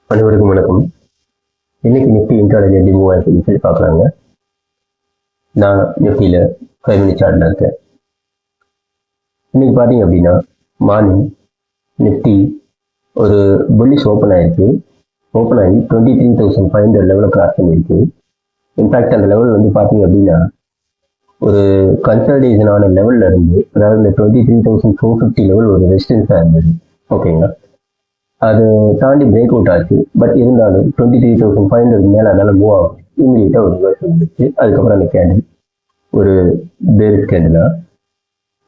அனைவருக்கும் வணக்கம். இன்னைக்கு நிஃப்டி இன்ட்ராடே எப்படி மூவ் ஆயிருக்குன்னு சொல்லி பார்க்கலாங்க. நான் நிஃப்டியில் 5 மினிட் சார்ட்டில் இருக்கேன். இன்னைக்கு பார்த்தீங்க அப்படின்னா மார்னிங் நிஃப்டி ஒரு புல்லிஷ் ஓப்பன் ஆயிருக்கு. ஓப்பன் ஆகி 23,500 லெவலில் கிராஸ் பண்ணியிருக்கு. இன்ஃபேக்ட் அந்த லெவல் வந்து பார்த்தீங்க அப்படின்னா ஒரு கன்சல்டேஷனான லெவலில் இருந்து, அதாவது இந்த 23,450 லெவல் ஒரு ரெசிஸ்டன்ஸாக இருந்தது. ஓகேங்களா, அது தாண்டி பிரேக் அவுட் ஆச்சு. பட் இருந்தாலும் 23,500 மேலே அதனால மூவ் ஆகும். இமீடியட்டாக ஒரு ரிவர்ஸ் வந்துச்சு. அதுக்கப்புறம் அந்த கேண்டில் ஒரு பேரிஷ் கேண்டிலாக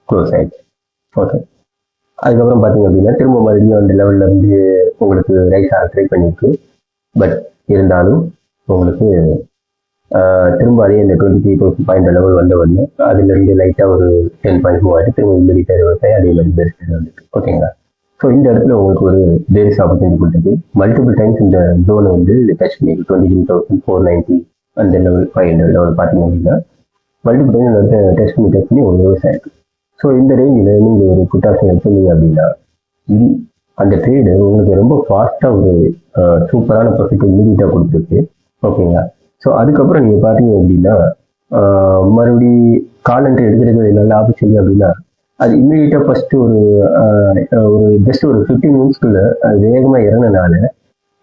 க்ளோஸ் ஆயிடுச்சு. ஓகே, அதுக்கப்புறம் பார்த்தீங்க அப்படின்னா திரும்ப மறுபடியும் அந்த லெவலில் இருந்து உங்களுக்கு ரைஸ் ஆக ட்ரை பண்ணியிருக்கு. பட் இருந்தாலும் உங்களுக்கு திரும்ப அதே இந்த 23,500 லெவல் வந்த உடனே அதுலேருந்து லைட்டாக ஒரு 10 பாயிண்ட் மூவ் ஆகிட்டு திரும்ப இமீடியட்டாக ரிவர்ஸ் ஆகி அதே மாதிரி பேரிஷ் கேண்டில் வந்துருக்கு. ஓகேங்களா, ஸோ இந்த இடத்துல உங்களுக்கு ஒரு பேரிஷ் ஆப்பர்ச்சுனிட்டி கொடுத்தது. மல்டிபிள் டைம்ஸ் இந்த ஜோனை வந்து டச் பண்ணியிருக்கு. 23,490 அந்த லெவல் 500 லெவல் பார்த்தீங்க அப்படின்னா மல்டிபிள் டைம் வந்து டச் பண்ணி ஒரு ரிவர்ஸ் ஆயிருக்கு. ஸோ இந்த ரேஞ்சில் நீங்கள் ஒரு புட் ஆப்ஷன் எடுத்துருந்தீங்க அப்படின்னா அந்த ட்ரேடு உங்களுக்கு ரொம்ப ஃபாஸ்ட்டாக ஒரு சூப்பரான ப்ராஃபிட் இமீடியட்டாக கொடுத்துருக்கு. ஓகேங்களா, ஸோ அதுக்கப்புறம் நீங்கள் பார்த்தீங்க அப்படின்னா மறுபடி கால் என்ட்ரி எடுக்கிறது நல்ல ஆப்பர்ச்சுனிட்டி அப்படின்னா அது இமீடியட்டாக ஃபஸ்ட்டு ஒரு ஜஸ்ட் ஒரு 15 மினிட்ஸ்க்குள்ள அது வேகமாக இறங்கினால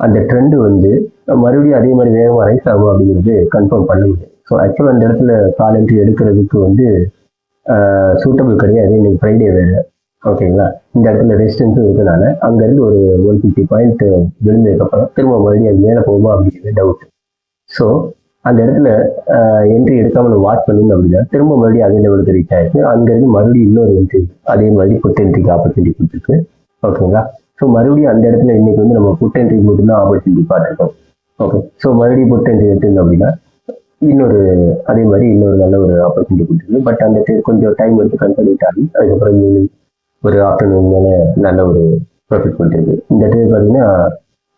அந்த ட்ரெண்டு வந்து மறுபடியும் அதே மாதிரி வேகமாக ரைஸ் ஆகும் அப்படிங்கிறது கன்ஃபார்ம் பண்ணுது. ஸோ ஆக்சுவலாக அந்த இடத்துல கால் என்ட்ரி எடுக்கிறதுக்கு வந்து சூட்டபிள் கிடையாது. இன்னைக்கு ஃப்ரைடே வேறு. ஓகேங்களா, இந்த இடத்துல ரெசிஸ்டன்ஸும் இருக்கிறதுனால அங்கேருந்து ஒரு 150 பாயிண்ட் விழுந்ததுக்கப்புறம் திரும்ப மறுபடியும் அது மேலே போகுமா அப்படிங்கிறது டவுட். ஸோ அந்த இடத்துல என்ட்ரி எடுக்காம நம்ம வாட்ச் பண்ணணும் அப்படின்னா திரும்ப மறுபடியும் அதே லெவலுக்கு ரீச் ஆயிருக்கு. அங்கேருந்து மறுபடியும் இன்னொரு என்ட்ரி அதே மாதிரி புட் என்ட்ரிக்கு ஆப்பர்ச்சுனிட்டி கொடுத்துருக்கு. ஓகேங்களா, ஸோ மறுபடியும் அந்த இடத்துல இன்னைக்கு வந்து நம்ம புட் என்ட்ரி மட்டும்தான் ஆப்பர்ச்சுனிட்டி பார்த்துருக்கோம். ஓகே, ஸோ மறுபடியும் புட் என்ட்ரி எடுத்துருந்தோம் அப்படின்னா அதே மாதிரி இன்னொரு நல்ல ஒரு ஆப்பர்ச்சுனிட்டி கொடுத்துருக்கு. பட் அந்த கொஞ்சம் டைம் எடுத்து கன்சல்டேட் ஆகி அதுக்கப்புறம் ஒரு ஆஃப்டர்நூன் மேலே நல்ல ஒரு ப்ராஃபிட் கொடுத்துருக்கு. இந்த ட்ரேட் பார்த்தீங்கன்னா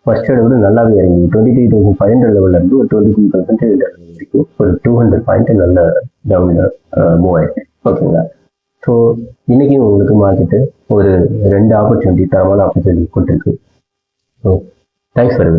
ஃபர்ஸ்ட் ட்ரேட் விட நல்லாவே இறங்கி 23,500 லெவலில் இருந்து ஒரு 23,000 வரைக்கும் ஒரு 200 பாயிண்ட் நல்ல டவுனில் மூவ் ஆயிடுச்சு. ஓகேங்களா, ஸோ இன்னைக்கும் உங்களுக்கு மார்க்கெட்டு ஒரு 2 ஆப்பர்ச்சுனிட்டி தரமான ஆப்பர்ச்சுனிட்டி கொடுத்துருக்கு. So thanks for